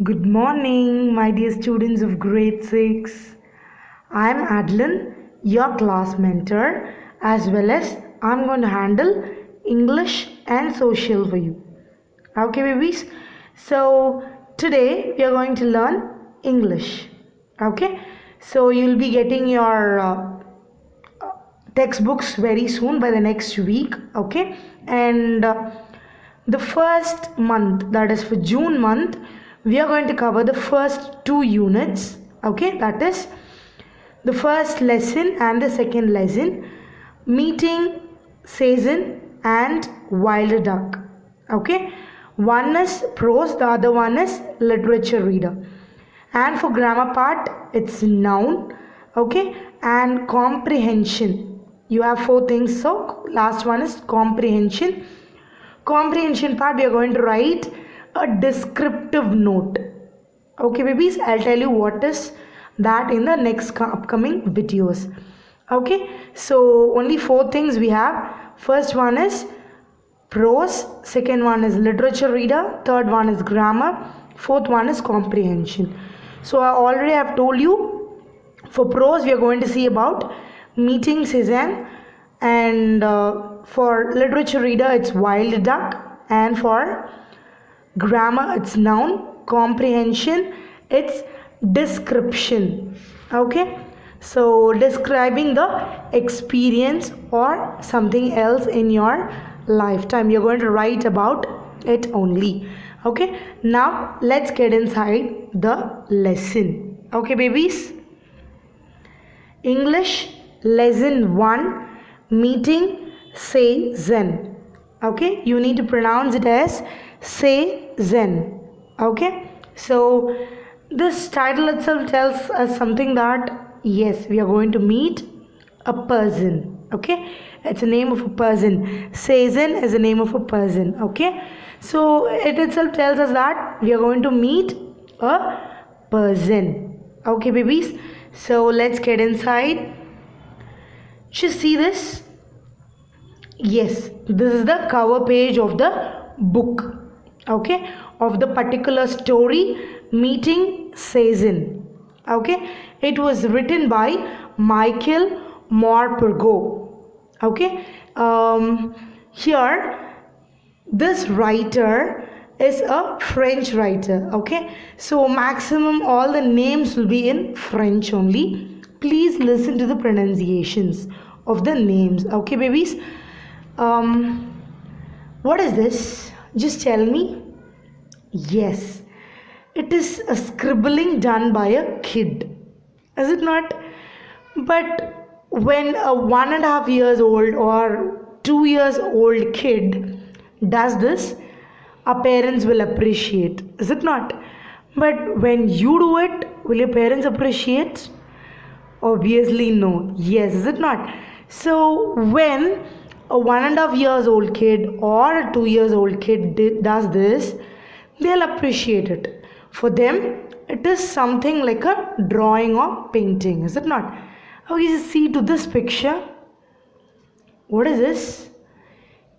Good morning, my dear students of grade 6. I am Adeline, your class mentor, as well as I'm going to handle English and social for you. Okay, babies? So, today we are going to learn English. Okay? So, you'll be getting your textbooks very soon by the next week. Okay? And the first month, that is for June month, we are going to cover the first two units. Okay, that is the first lesson and the second lesson, meeting Cezanne and wild duck. Okay, one is prose, the other one is literature reader. And for grammar part, it's noun. Okay, and comprehension. You have four things, so last one is comprehension. Comprehension part, we are going to write a descriptive note. Okay, babies, I'll tell you what is that in the next upcoming videos. Okay, so only four things we have. First one is prose, second one is literature reader, third one is grammar, fourth one is comprehension. So I already have told you, for prose we are going to see about meeting Cezanne, and for literature reader it's wild duck, and for grammar it's noun, comprehension it's description. Okay, so describing the experience or something else in your lifetime, you're going to write about it only. Okay, now let's get inside the lesson. Okay, babies, English lesson 1, meeting Cezanne. Okay, you need to pronounce it as Cezanne. Okay, so this title itself tells us something that yes, we are going to meet a person. Okay, it's a name of a person. Cezanne is a name of a person. Okay, so it itself tells us that we are going to meet a person. Okay, babies, so let's get inside. Just see this. Yes, this is the cover page of the book. Okay, of the particular story, meeting Cezanne. Okay, it was written by Michael Morpurgo. Okay, here this writer is a French writer. Okay, so maximum all the names will be in French only. Please listen to the pronunciations of the names. Okay, babies, what is this? Just tell me. Yes, it is a scribbling done by a kid, is it not? But when a 1.5 years old or 2 years old kid does this, our parents will appreciate, is it not? But when you do it, will your parents appreciate? Obviously no. Yes, is it not? So when a 1.5 years old kid or a 2 years old kid does this, they'll appreciate it. For them, it is something like a drawing or painting, is it not? Okay, just see to this picture. What is this?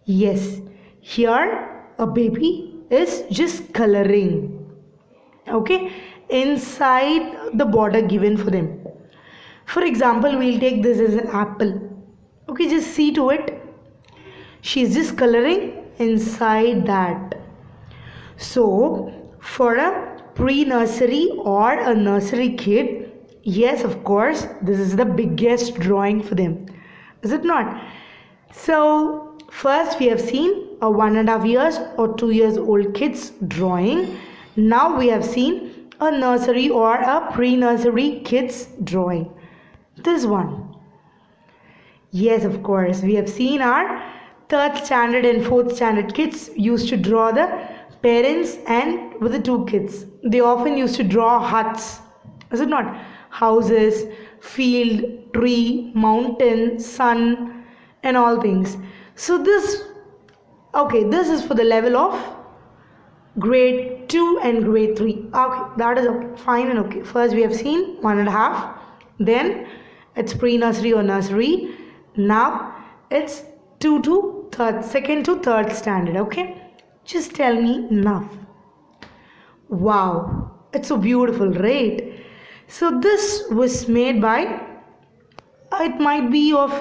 Yes, here a baby is just coloring. Okay, inside the border given for them. For example, we'll take this as an apple. Okay, just see to it. She's just coloring inside that. So, for a pre-nursery or a nursery kid, yes, of course, this is the biggest drawing for them, is it not? So, first we have seen a 1.5 years or 2 years old kid's drawing. Now we have seen a nursery or a pre-nursery kid's drawing. This one. Yes, of course, we have seen our 3rd standard and 4th standard kids used to draw the parents and with the two kids. They often used to draw huts, is it not? Houses, field, tree, mountain, sun, and all things. So this is for the level of grade 2 and grade 3. Okay, that is okay, fine and okay. First we have seen 1.5, then it's pre-nursery or nursery. Now it's 2 to 3rd, 2nd to 3rd standard. Okay, just tell me enough. Wow, It's so beautiful, right? So this was made by, it might be of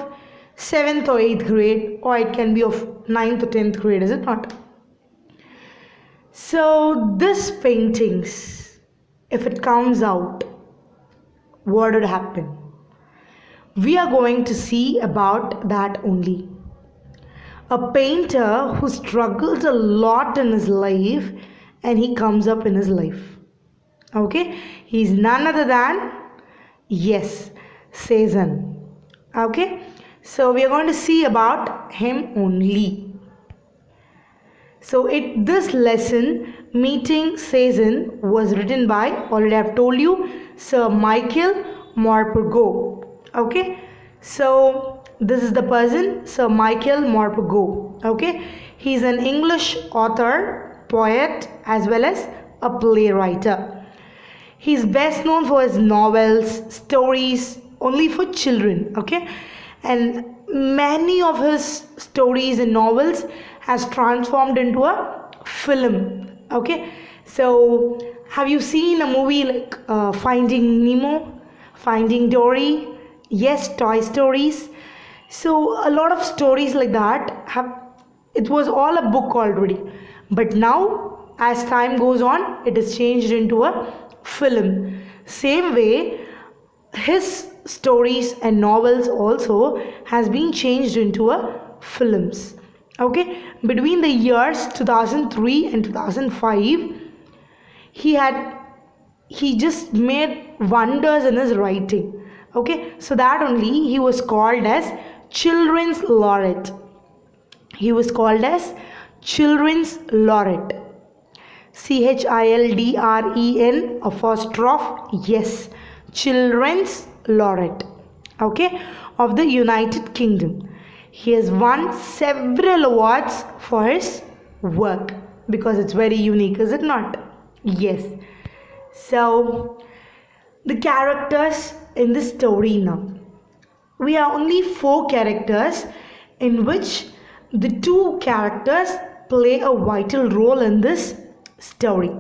7th or 8th grade, or it can be of 9th or 10th grade, is it not? So this paintings, if it comes out, what would happen? We are going to see about that only. A painter who struggles a lot in his life and he comes up in his life. Okay, he's none other than, yes, Cezanne. Okay, so we are going to see about him only. So this lesson, Meeting Cezanne, was written by, already I've told you, Sir Michael Morpurgo. Okay, so this is the person, Sir Michael Morpurgo. Okay, he's an English author, poet, as well as a playwright. He's best known for his novels, stories only for children. Okay, and many of his stories and novels has transformed into a film. Okay, so have you seen a movie like Finding Nemo, Finding Dory? Yes, Toy Stories. So a lot of stories like that it was all a book already, but now as time goes on, it is changed into a film. Same way, his stories and novels also has been changed into a films. Okay, between the years 2003 and 2005, he just made wonders in his writing. Okay, so that only he was called as children's laureate. He was called as children's laureate. CHILDREN apostrophe, yes, children's laureate. Okay, of the United Kingdom. He has won several awards for his work because it's very unique, is it not? Yes. So the characters in the story now. We are only 4 characters in which the 2 characters play a vital role in this story.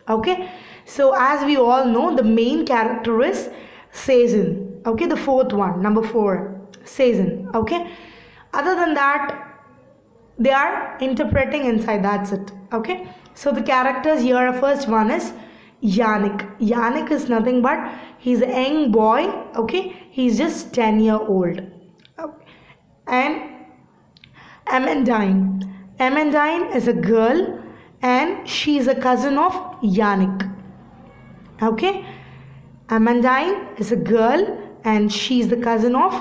Okay, so as we all know, the main character is Cezanne. Okay, the 4th one, number 4, Cezanne. Okay, other than that, they are interpreting inside, that's it. Okay, so the characters here, first one is Yannick. Yannick is nothing but he's a young boy. Okay, he's just 10-year-old. Okay. And Amandine. Amandine is a girl and she is a cousin of Yannick. Okay, Amandine is a girl and she is the cousin of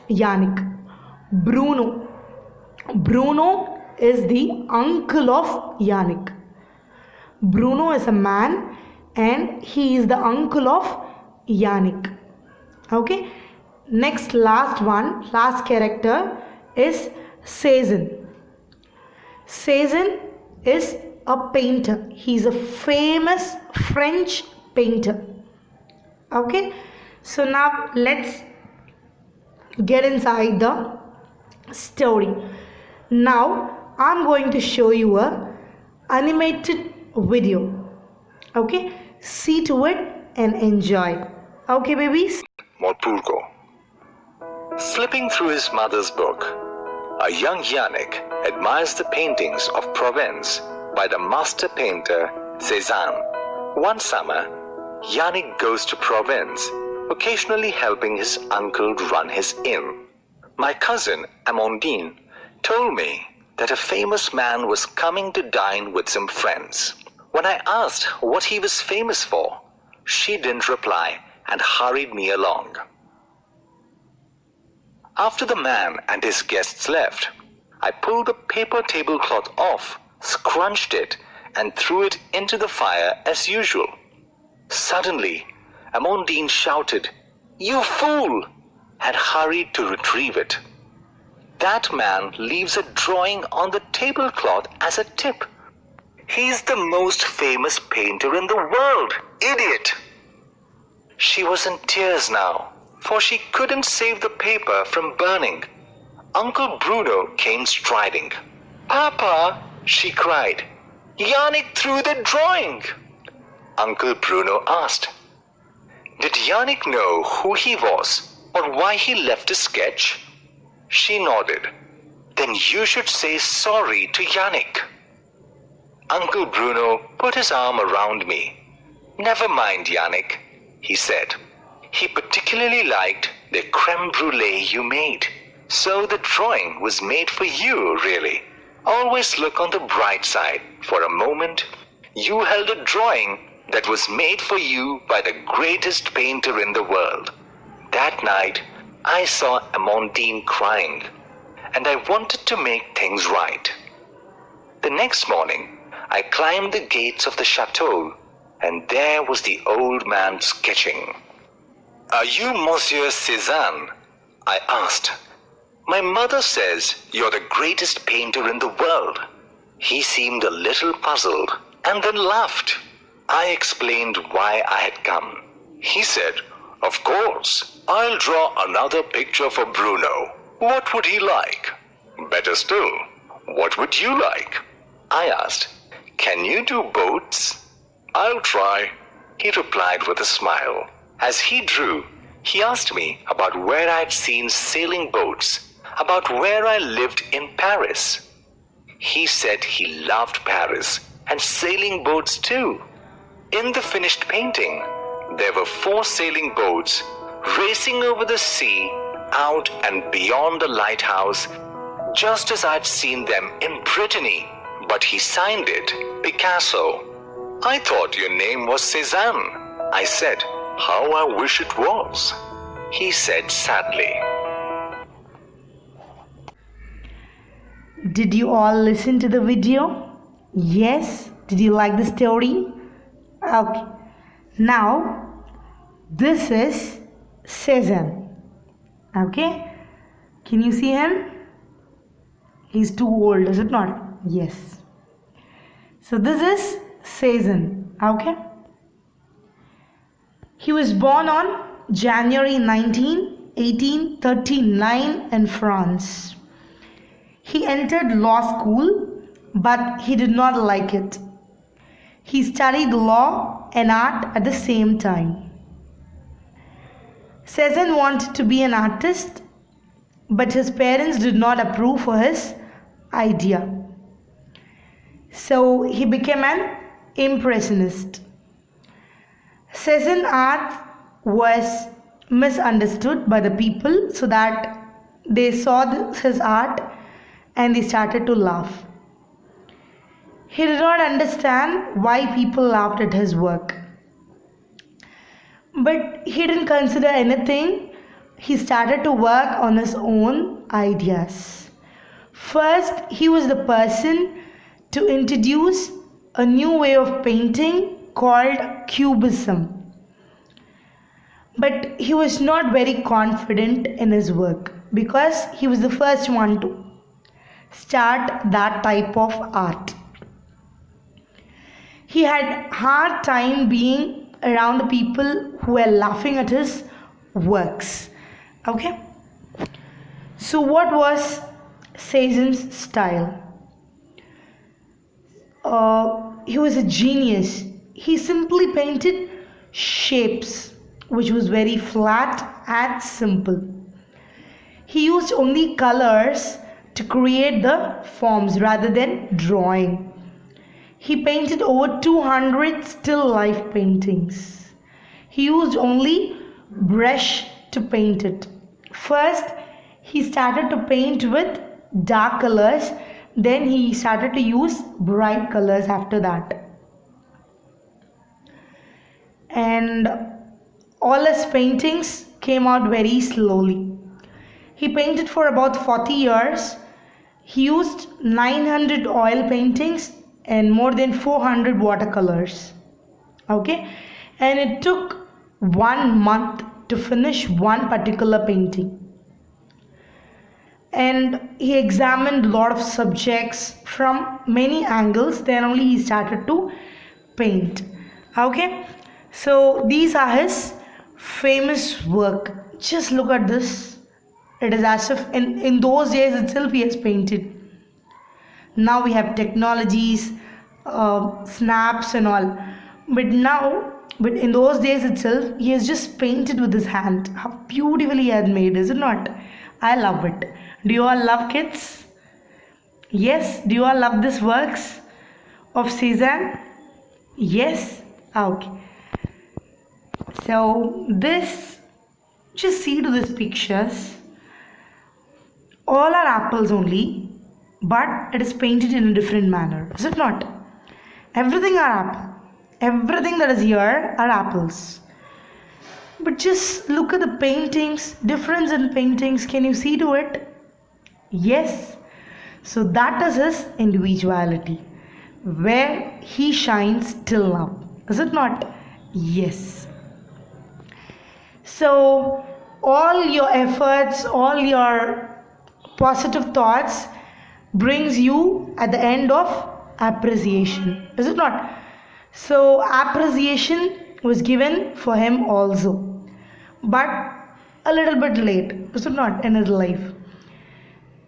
Yannick. Bruno. Bruno is the uncle of Yannick. Bruno is a man and he is the uncle of Yannick. Okay, next last character is Cezanne. Cezanne is a painter. He's a famous French painter. Okay, so now let's get inside the story. Now I'm going to show you a animated video. Okay, see to it and enjoy. Okay, babies. Morpurgo. Flipping through his mother's book, a young Yannick admires the paintings of Provence by the master painter Cezanne. One summer, Yannick goes to Provence, occasionally helping his uncle run his inn. My cousin Amandine told me that a famous man was coming to dine with some friends. When I asked what he was famous for, she didn't reply and hurried me along. After the man and his guests left, I pulled the paper tablecloth off, scrunched it, and threw it into the fire as usual. Suddenly, Amandine shouted, "You fool!" and hurried to retrieve it. That man leaves a drawing on the tablecloth as a tip. He's the most famous painter in the world, idiot! She was in tears now, for she couldn't save the paper from burning. Uncle Bruno came striding. "Papa," she cried, "Yannick threw the drawing." Uncle Bruno asked. Did Yannick know who he was or why he left a sketch? She nodded. Then you should say sorry to Yannick. Uncle Bruno put his arm around me. Never mind, Yannick, he said. He particularly liked the creme brulee you made. So the drawing was made for you, really. Always look on the bright side. For a moment, you held a drawing that was made for you by the greatest painter in the world. That night, I saw Amandine crying, and I wanted to make things right. The next morning, I climbed the gates of the chateau, and there was the old man sketching. Are you Monsieur Cezanne? I asked. My mother says you're the greatest painter in the world. He seemed a little puzzled and then laughed. I explained why I had come. He said, Of course, I'll draw another picture for Bruno. What would he like? Better still, what would you like? I asked, Can you do boats? I'll try, he replied with a smile. As he drew, he asked me about where I'd seen sailing boats, about where I lived in Paris. He said he loved Paris and sailing boats too. In the finished painting, there were 4 sailing boats racing over the sea, out and beyond the lighthouse, just as I'd seen them in Brittany, but he signed it Picasso. I thought your name was Cezanne. I said, How I wish it was. He said sadly. Did you all listen to the video? Yes? Did you like the story? Okay. Now, this is Cezanne. Okay? Can you see him? He's too old, is it not? Yes. So this is Cezanne. Okay? He was born on January 19, 1839 in France. He entered law school, but he did not like it. He studied law and art at the same time. Cezanne wanted to be an artist, but his parents did not approve for his idea. So he became an impressionist. Cezanne's art was misunderstood by the people, so that they saw his art and they started to laugh. He did not understand why people laughed at his work. But he didn't consider anything. He started to work on his own ideas. First, he was the person to introduce a new way of painting called Cubism. But he was not very confident in his work because he was the first one to start that type of art. He had hard time being around the people who were laughing at his works. Okay? So what was Cezanne's style? He was a genius. He simply painted shapes, which was very flat and simple. He used only colors to create the forms rather than drawing. He painted over 200 still life paintings. He used only brush to paint it. First, he started to paint with dark colors, then he started to use bright colors after that. And all his paintings came out very slowly. He painted for about 40 years. He used 900 oil paintings and more than 400 watercolors. Okay? And it took 1 month to finish one particular painting. And he examined a lot of subjects from many angles, then only he started to paint. Okay? So these are his famous work. Just look at this. It is as if in those days itself he has painted. Now we have technologies, snaps and all. But in those days itself, he has just painted with his hand. How beautifully he had made, is it not? I love it. Do you all love, kids? Yes? Do you all love this works of Cezanne? Yes? Okay. So this, just see to these pictures. All are apples only, but it is painted in a different manner. Is it not? Everything are apple. Everything that is here are apples. But just look at the paintings, difference in paintings. Can you see to it? Yes. So that is his individuality, where he shines till now. Is it not? Yes. So all your efforts, all your positive thoughts brings you at the end of appreciation. Is it not? So appreciation was given for him also, but a little bit late. Is it not, in his life?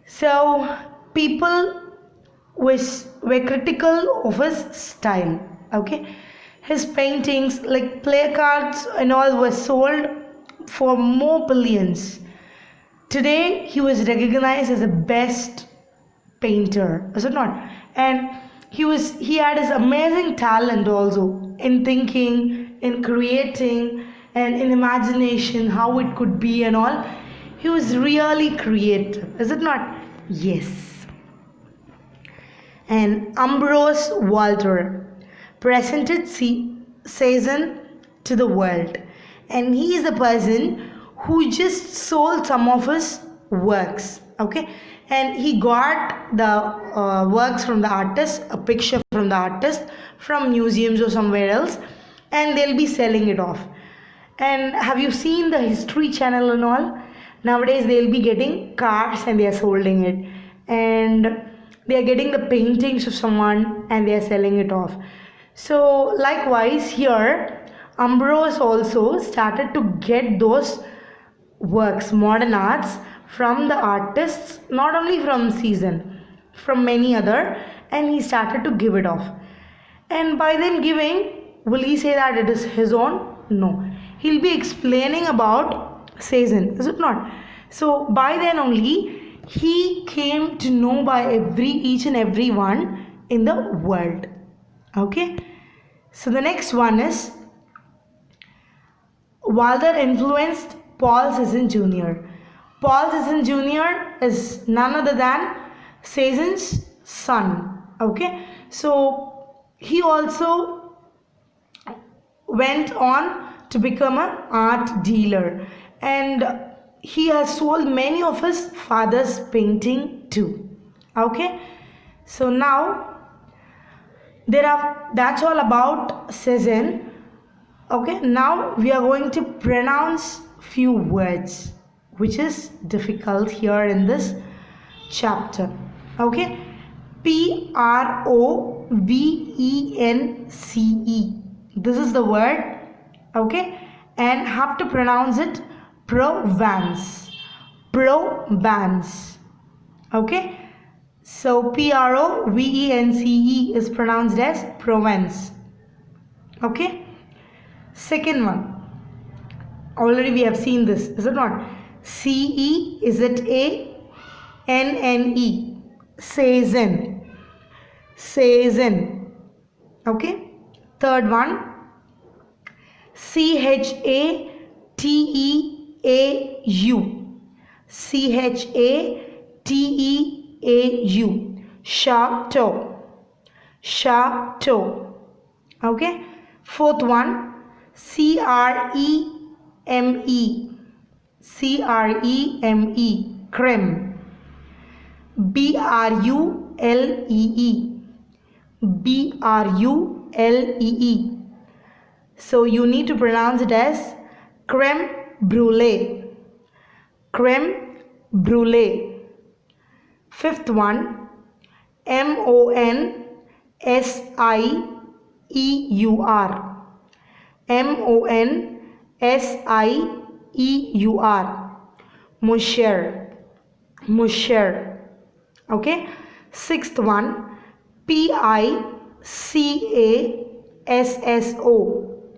So people were critical of his style. Okay, his paintings like placards and all were sold for more billions. Today he was recognized as the best painter, is it not? And he had his amazing talent also in thinking, in creating, and in imagination, how it could be and all. He was really creative, is it not? Yes. And Ambrose Walter presented Cezanne to the world, and he is the person who just sold some of his works. Okay, and he got the works from the artist, a picture from the artist, from museums or somewhere else, and they'll be selling it off. And have you seen the History Channel and all? Nowadays they'll be getting cars and they are holding it, and they are getting the paintings of someone and they are selling it off. So likewise here, Ambrose also started to get those works, modern arts, from the artists, not only from Cezanne, from many other, and he started to give it off. And by then giving, will he say that it is his own? No. He'll be explaining about Cezanne, is it not? So by then only, he came to know by each and every one in the world. Okay? So the next one is Walter influenced Paul Cezanne Jr. Paul Cezanne Jr. is none other than Cezanne's son. Okay, so he also went on to become an art dealer, and he has sold many of his father's painting too. Okay, so now that's all about Cezanne. Okay, now we are going to pronounce few words which is difficult here in this chapter. Okay, Provence. This is the word. Okay, and have to pronounce it Provence. Provence. Okay, so Provence is pronounced as Provence. Okay, second one. Already we have seen this, is it not? Cezanne. Cezanne. Cezanne. Okay. Third one. Chatteau. Chatteau. Chateau. Chateau. Okay. Fourth one. Creme. Creme. Creme. Brullee. Brullee. So you need to pronounce it as creme brulee. Creme brulee. Fifth one. Monseiur. Monseiur. Monsieur. Monsieur. Okay. Sixth one. Picard. Picasso.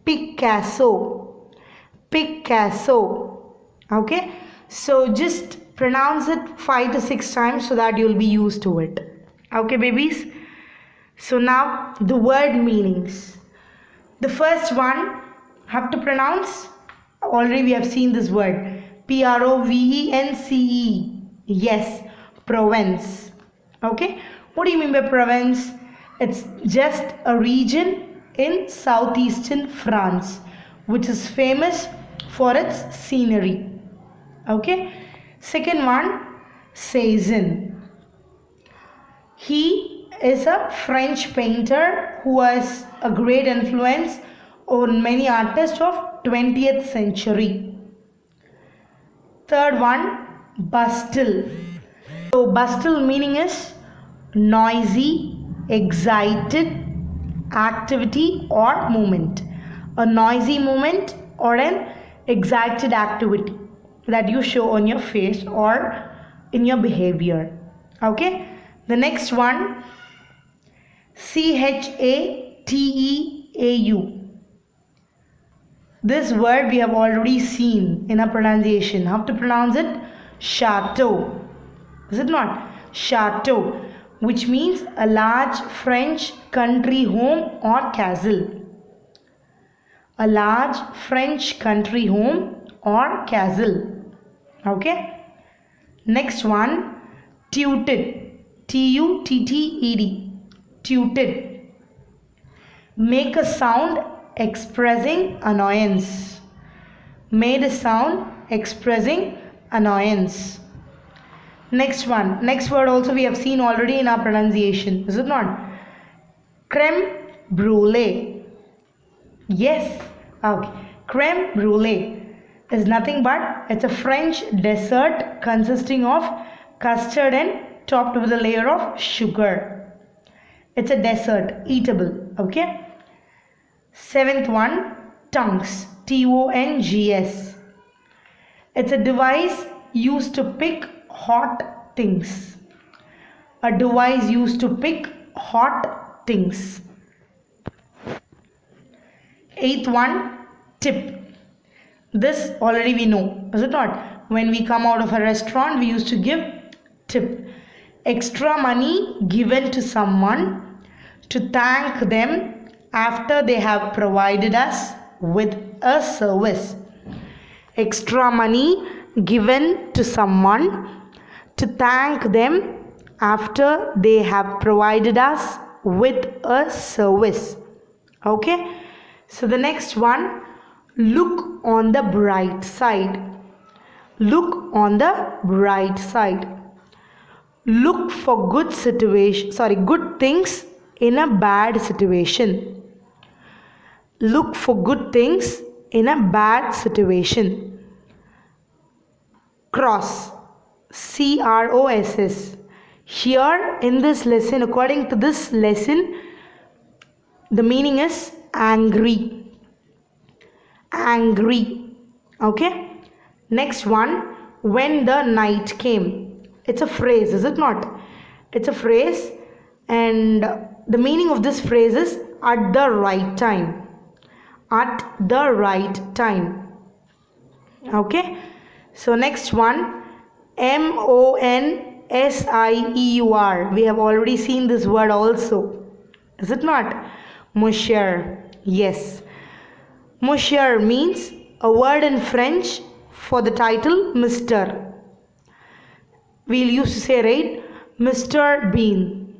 Picasso. Picasso. Okay, so just pronounce it 5 to 6 times so that you'll be used to it. Okay, babies. So now the word meanings. The first one have to pronounce. Already we have seen this word. Provence. Yes, Provence. Okay, what do you mean by Provence? It's just a region in southeastern France which is famous for its scenery. Okay, second one, Cezanne. He is a French painter who has a great influence on many artists of 20th century. Third one, bustle. So bustle meaning is noisy, excited activity or movement. A noisy movement or an excited activity that you show on your face or in your behavior. Okay, the next one, Chateau. This word we have already seen in a pronunciation. How to pronounce it? Chateau. Is it not? Chateau, which means a large French country home or castle. A large French country home or castle. Okay. Next one, tuted. Tutted. Tuted. Make a sound expressing annoyance. Made a sound expressing annoyance. Next one. Next word also we have seen already in our pronunciation. Is it not? Creme brulee. Yes. Okay. Creme brulee is nothing but it's a French dessert consisting of custard and topped with a layer of sugar. It's a dessert, eatable. Okay. Seventh one, tongs. Tongs. It's a device used to pick hot things. A device used to pick hot things. Eighth one, tip. This already we know, is it not? When we come out of a restaurant, we used to give tip. Extra money given to someone to thank them after they have provided us with a service. Extra money given to someone to thank them after they have provided us with a service. Okay, so the next one, look on the bright side. Look on the bright side. Look for good things in a bad situation. Look for good things in a bad situation. Cross. Cross. Here in this lesson, according to this lesson, the meaning is angry. Angry. Okay. Next one, when the night came. It's a phrase, is it not? It's a phrase, and the meaning of this phrase is at the right time. At the right time. Okay. So next one, Monsieur. We have already seen this word also. Is it not? Monsieur. Yes. Monsieur means a word in French for the title Mr. We'll used to say, right, Mr. Bean.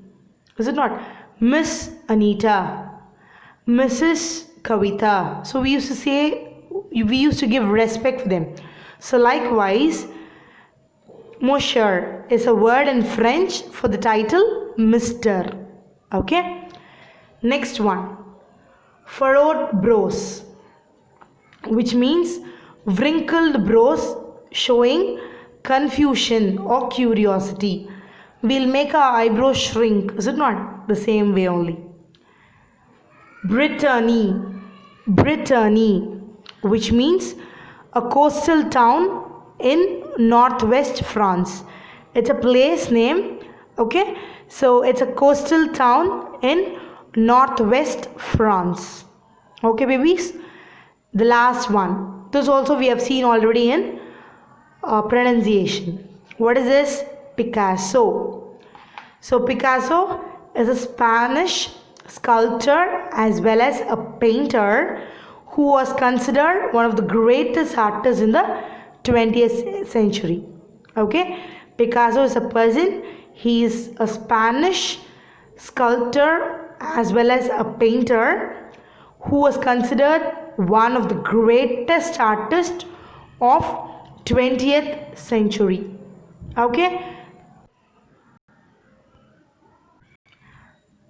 Is it not? Miss Anita. Mrs. Kavita. So we used to say, we used to give respect for them. So likewise, Monsieur is a word in French for the title Mr. Okay. Next one, furrowed brows, which means wrinkled brows showing confusion or curiosity. We'll make our eyebrows shrink, is it not? The same way only. Brittany, which means a coastal town in northwest France. It's a place name Okay, so it's a coastal town in northwest France. Okay, babies. The last one. This also we have seen already in pronunciation. What is this? Picasso. So Picasso is a Spanish sculptor as well as a painter who was considered one of the greatest artists in the 20th century. Okay, Picasso is a person. He is a Spanish sculptor as well as a painter who was considered one of the greatest artists of 20th century. Okay,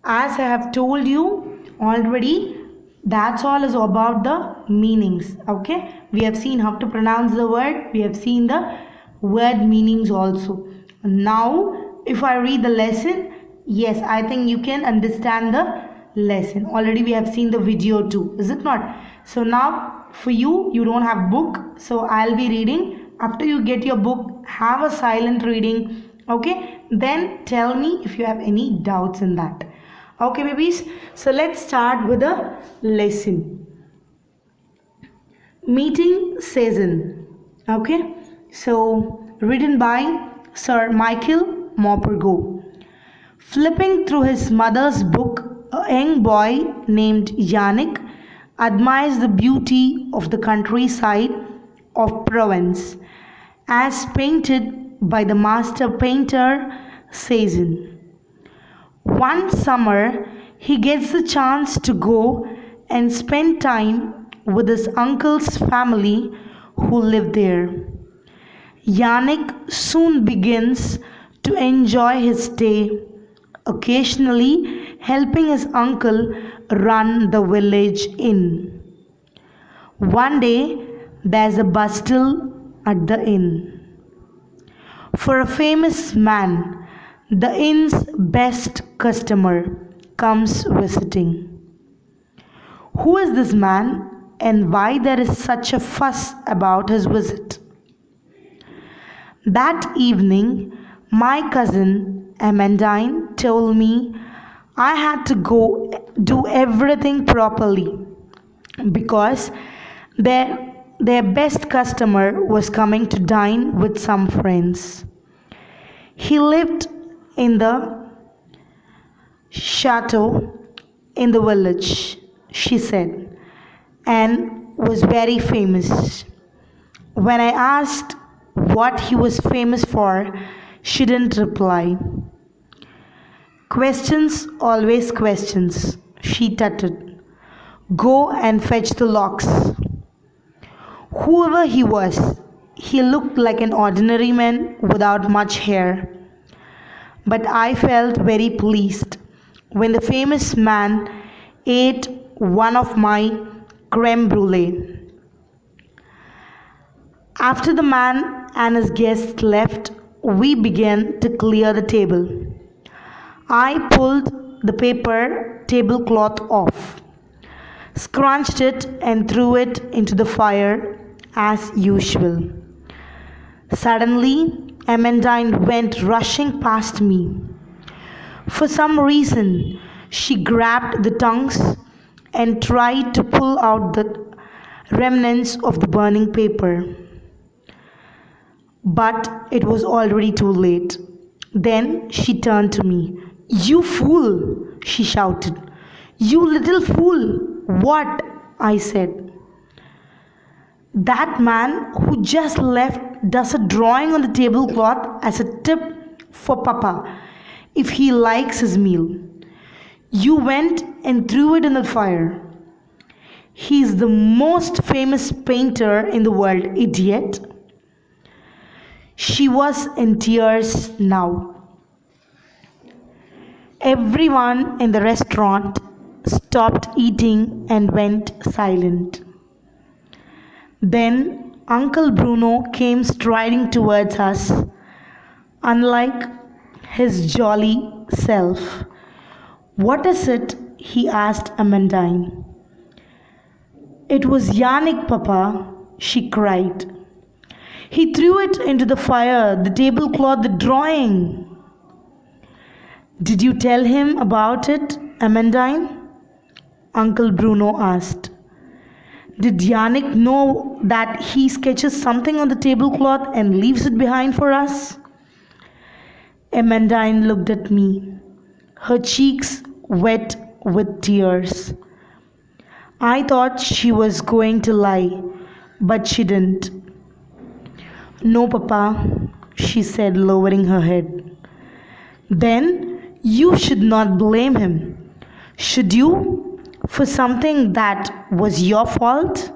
as I have told you already, that's all is about the meanings. Okay, we have seen how to pronounce the word, we have seen the word meanings also. Now if I read the lesson, yes, I think you can understand the lesson. Already we have seen the video too, is it not? So now for you, you don't have book, so I'll be reading. After you get your book, have a silent reading. Okay, then tell me if you have any doubts in that. Okay, babies, so let's start with the lesson. Meeting Cezanne. Okay, so written by Sir Michael Morpurgo. Flipping through his mother's book, a young boy named Yannick admires the beauty of the countryside of Provence as painted by the master painter Cezanne. One summer, he gets the chance to go and spend time with his uncle's family who live there. Yannick soon begins to enjoy his stay, occasionally helping his uncle run the village inn. One day, there's a bustle at the inn. For a famous man, the inn's best customer comes visiting. Who is this man and why there is such a fuss about his visit? That evening, my cousin Amandine told me I had to go do everything properly because their best customer was coming to dine with some friends. He lived in the chateau in the village, she said, and was very famous. When I asked what he was famous for, she didn't reply. Questions, always questions, she tutted. Go and fetch the locks. Whoever he was, he looked like an ordinary man without much hair. But I felt very pleased when the famous man ate one of my creme brulee. After the man and his guests left, we began to clear the table. I pulled the paper tablecloth off, scrunched it and threw it into the fire as usual. Suddenly, Amandine went rushing past me. For some reason, she grabbed the tongs and tried to pull out the remnants of the burning paper. But it was already too late. Then she turned to me. You fool, she shouted. You little fool. What? I said. That man who just left does a drawing on the tablecloth as a tip for Papa if he likes his meal. You went and threw it in the fire. He is the most famous painter in the world, idiot. She was in tears now. Everyone in the restaurant stopped eating and went silent. Then Uncle Bruno came striding towards us, unlike his jolly self. What is it? He asked Amandine. It was Yannick, Papa, she cried. He threw it into the fire, the tablecloth, the drawing. Did you tell him about it, Amandine? Uncle Bruno asked. Did Yannick know that he sketches something on the tablecloth and leaves it behind for us? Amandine looked at me, her cheeks wet with tears. I thought she was going to lie, but she didn't. No, Papa, she said, lowering her head. Then you should not blame him, should you, for something that was your fault?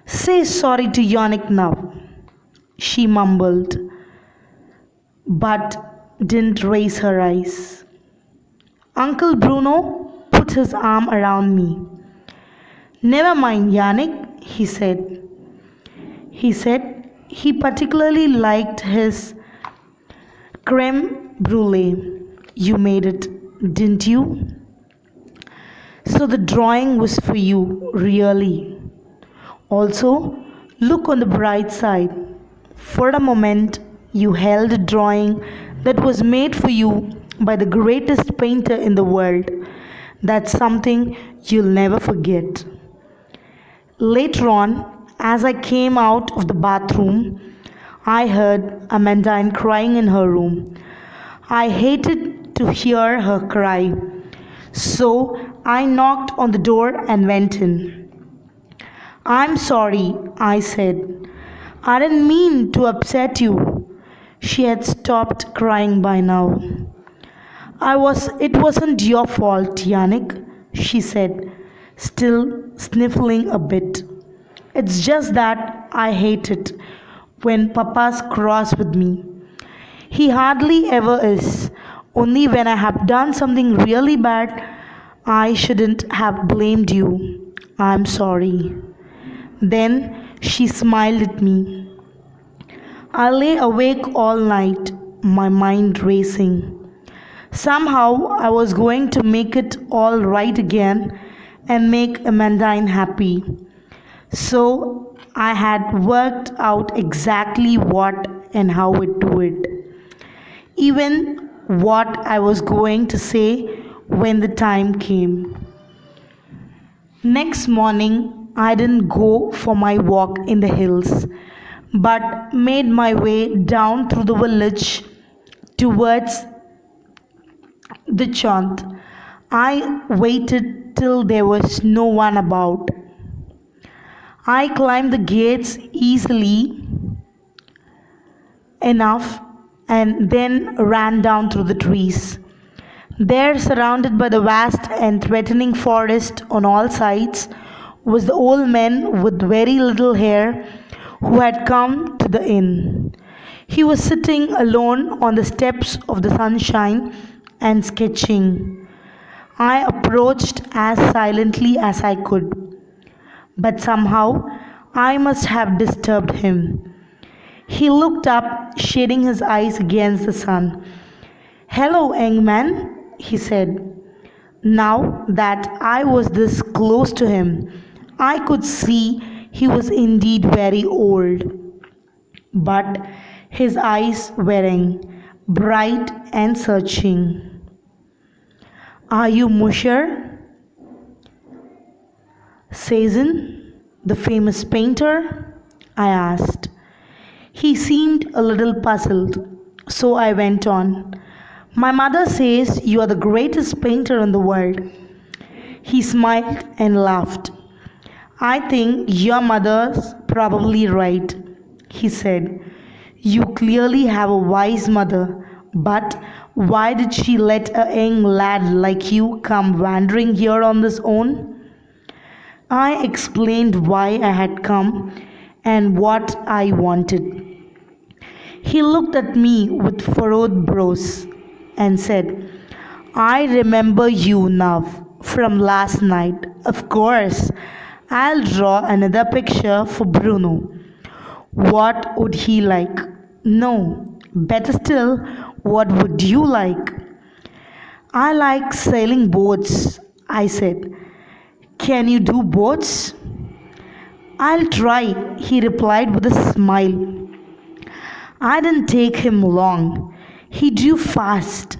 Say sorry to Yannick now, she mumbled, but didn't raise her eyes. Uncle Bruno put his arm around me. Never mind, Yannick, he said. He said he particularly liked his creme brulee. You made it, didn't you? So the drawing was for you, really. Also, look on the bright side. For a moment, you held a drawing that was made for you by the greatest painter in the world. That's something you'll never forget. Later on, as I came out of the bathroom, I heard Amandine crying in her room. I hated to hear her cry, so I knocked on the door and went in. I'm sorry, I said. I didn't mean to upset you. She had stopped crying by now. It wasn't your fault, Yannick, she said, still sniffling a bit. It's just that I hate it when Papa's cross with me. He hardly ever is. Only when I have done something really bad, I shouldn't have blamed you. I'm sorry. Then she smiled at me. I lay awake all night, my mind racing. Somehow I was going to make it all right again and make Amandine happy. So I had worked out exactly what and how to do it. Even what I was going to say when the time came. Next morning, I didn't go for my walk in the hills, but made my way down through the village towards the chant. I waited till there was no one about. I climbed the gates easily enough and then ran down through the trees. There, surrounded by the vast and threatening forest on all sides, was the old man with very little hair who had come to the inn. He was sitting alone on the steps of the sunshine and sketching. I approached as silently as I could, but somehow I must have disturbed him. He looked up, shading his eyes against the sun. Hello, young man, he said. Now that I was this close to him, I could see he was indeed very old. But his eyes were bright and searching. Are you Musher? Cezanne, the famous painter? I asked. He seemed a little puzzled, so I went on. My mother says you are the greatest painter in the world. He smiled and laughed. I think your mother's probably right, he said. You clearly have a wise mother, but why did she let a young lad like you come wandering here on his own? I explained why I had come and what I wanted. He looked at me with furrowed brows and said, I remember you now from last night. Of course, I'll draw another picture for Bruno. What would he like? No, better still, what would you like? I like sailing boats, I said. Can you do boats? I'll try, he replied with a smile. I didn't take him long. He drew fast.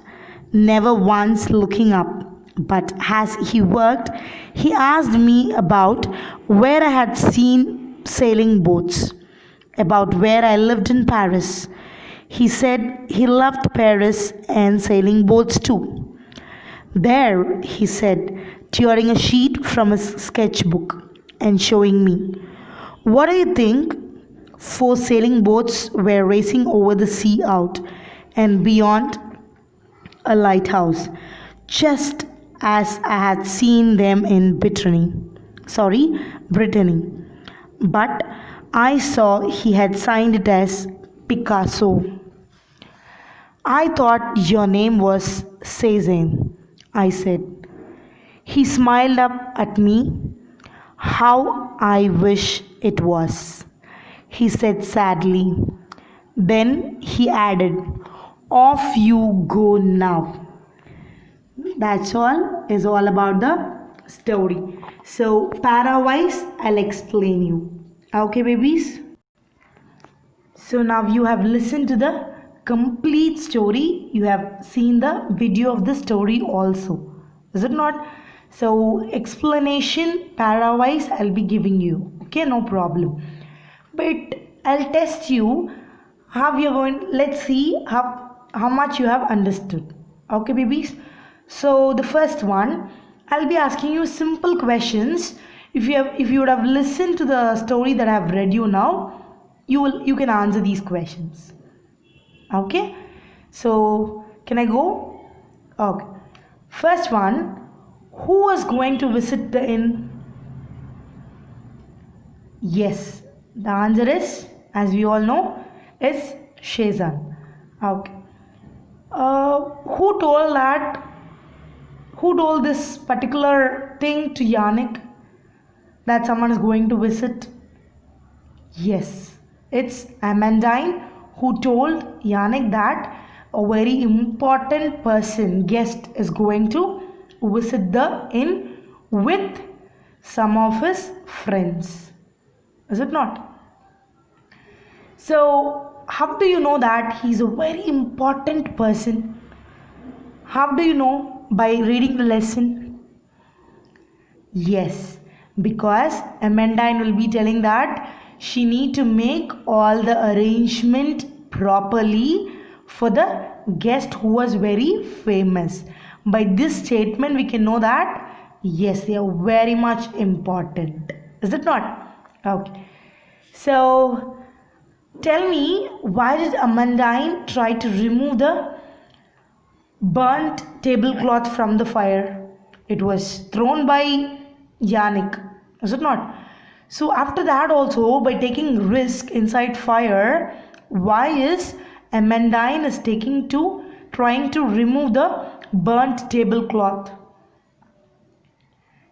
never once looking up. But as he worked, he asked me about where I had seen sailing boats, about where I lived in Paris. He said he loved Paris and sailing boats too. There, he said, tearing a sheet from his sketchbook and showing me. What do you think? Four sailing boats were racing over the sea out and beyond a lighthouse, just as I had seen them in Brittany. But I saw he had signed it as Picasso. I thought your name was Cezanne, I said. He smiled up at me. How I wish it was, he said sadly. Then he added, off you go now. That's all about the story. So, para wise, I'll explain you. Okay, babies? So, now you have listened to the complete story. You have seen the video of the story also. Is it not? So, explanation para wise, I'll be giving you. Okay, no problem. But I'll test you how you're going. Let's see how much you have understood. Okay, babies? So the first one, I'll be asking you simple questions. If you would have listened to the story that I have read you now, you can answer these questions. Okay? So can I go? Okay. First one, who was going to visit the inn? Yes, the answer is, as we all know, is Cezanne. Okay. Who told this particular thing to Yannick that someone is going to visit? Yes, it's Amandine who told Yannick that a very important guest is going to visit the inn with some of his friends. Is it not? So, how do you know that he's a very important person? How do you know? By reading the lesson? Yes, because Amandine will be telling that she need to make all the arrangement properly for the guest who was very famous. By this statement we can know that yes, they are very much important. Is it not? Okay. So tell me, why did Amandine try to remove the burnt tablecloth from the fire? It was thrown by Yannick, is it not? So after that also, by taking risk inside fire, why is Amandine is trying to remove the burnt tablecloth?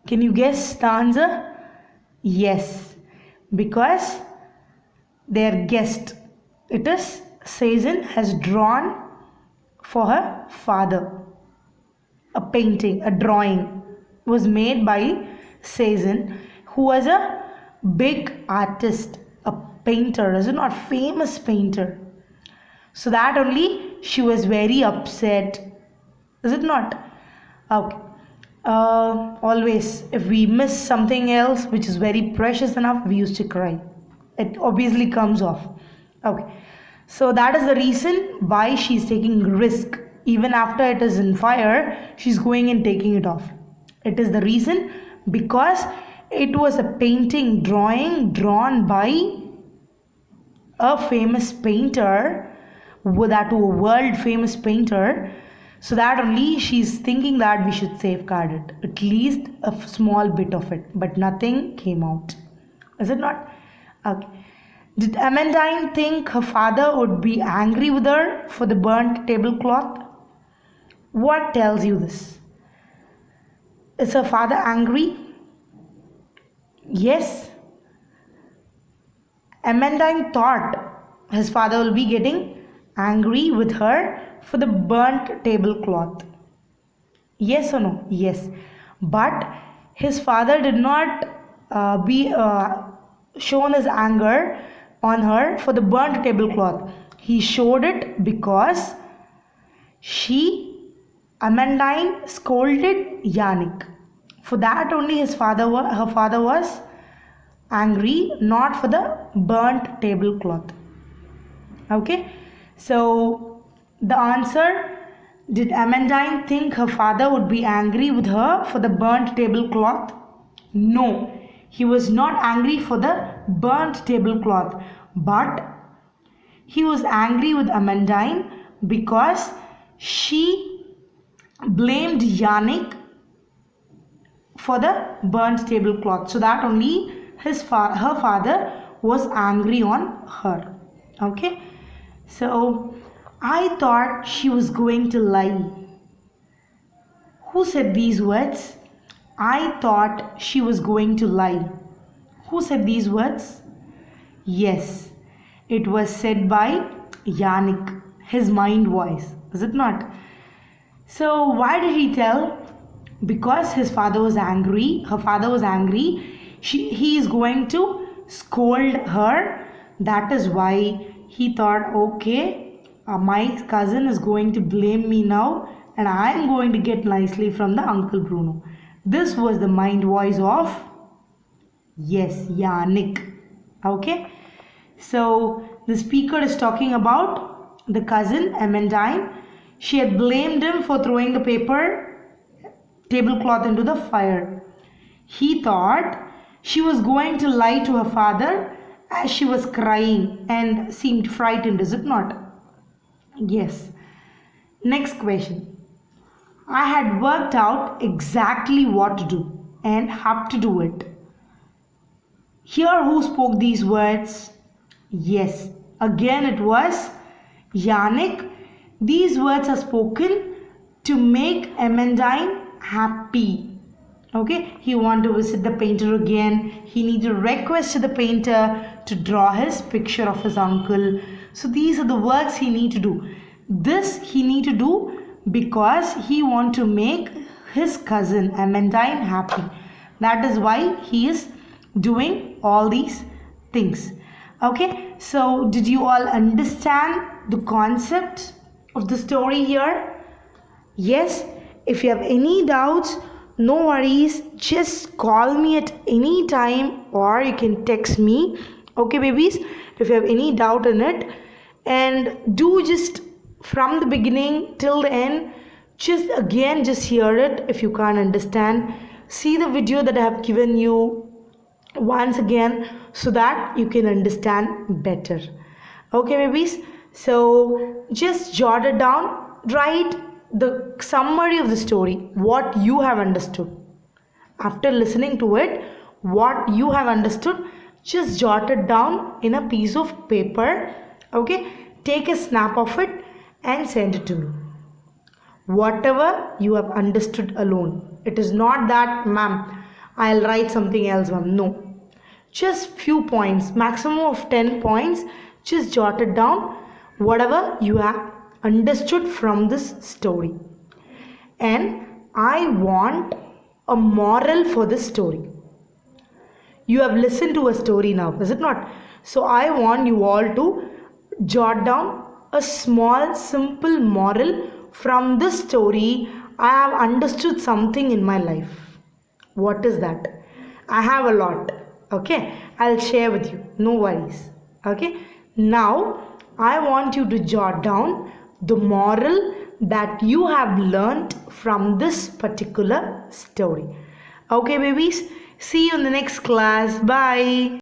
Can you guess the answer? Yes, because their guest, it is Cezanne, has drawn for her father a drawing was made by Cezanne, who was a big artist, a painter, is it not, famous painter. So that only she was very upset, is it not? Okay. Always if we miss something else which is very precious enough, we used to cry. It obviously comes off. Okay. So that is the reason why she's taking risk. Even after it is in fire, she's going and taking it off. It is the reason because it was a drawing drawn by a famous painter, that world famous painter. So that only she's thinking that we should safeguard it, at least a small bit of it, but nothing came out. Is it not? Okay. Did Amandine think her father would be angry with her for the burnt tablecloth? What tells you this? Is her father angry? Yes. Amandine thought his father will be getting angry with her for the burnt tablecloth. Yes or no? Yes. But his father did not be shown his anger on her for the burnt tablecloth. He showed it because she Amandine scolded Yannick. For that only her father was angry, not for the burnt tablecloth. Okay, so the answer, did Amandine think her father would be angry with her for the burnt tablecloth? No, he was not angry for the burnt tablecloth, but he was angry with Amandine because she blamed Yannick for the burnt tablecloth. So that only her father was angry on her. Okay, so I thought she was going to lie. Who said these words? I thought she was going to lie. Who said these words? Yes, it was said by Yannick, his mind voice, is it not? So why did he tell? Because his father was angry, her father was angry, he is going to scold her. That is why he thought, okay, my cousin is going to blame me now and I am going to get nicely from the Uncle Bruno. This was the mind voice of, yes, Yannick. Okay, so the speaker is talking about the cousin Amandine. She had blamed him for throwing the tablecloth into the fire. He thought she was going to lie to her father as she was crying and seemed frightened, is it not? Yes. Next question. I had worked out exactly what to do and how to do it. Here, who spoke these words? Yes, again it was Yannick. These words are spoken to make Amandine happy. Okay, he wanted to visit the painter again. He needed to request the painter to draw his picture of his uncle. So these are the works he need to do. This he need to do because he want to make his cousin Amandine happy. That is why he is doing all these things. Okay, so did you all understand the concept of the story here? Yes, if you have any doubts, no worries, just call me at any time or you can text me. Okay, babies, if you have any doubt in it, and do just from the beginning till the end, just hear it. If you can't understand, see the video that I have given you once again so that you can understand better. Okay, babies, so just jot it down, write the summary of the story, what you have understood. After listening to it, what you have understood, just jot it down in a piece of paper. Okay, take a snap of it and send it to me. Whatever you have understood alone. It is not that, ma'am, I'll write something else, ma'am. No, just few points, maximum of 10 points. Just jot it down, whatever you have understood from this story. And I want a moral for this story. You have listened to a story now, is it not? So I want you all to jot down a small simple moral from this story. I have understood something in my life. What is that? I have a lot. Okay, I'll share with you, no worries. Okay, now I want you to jot down the moral that you have learnt from this particular story. Okay, babies, see you in the next class. Bye.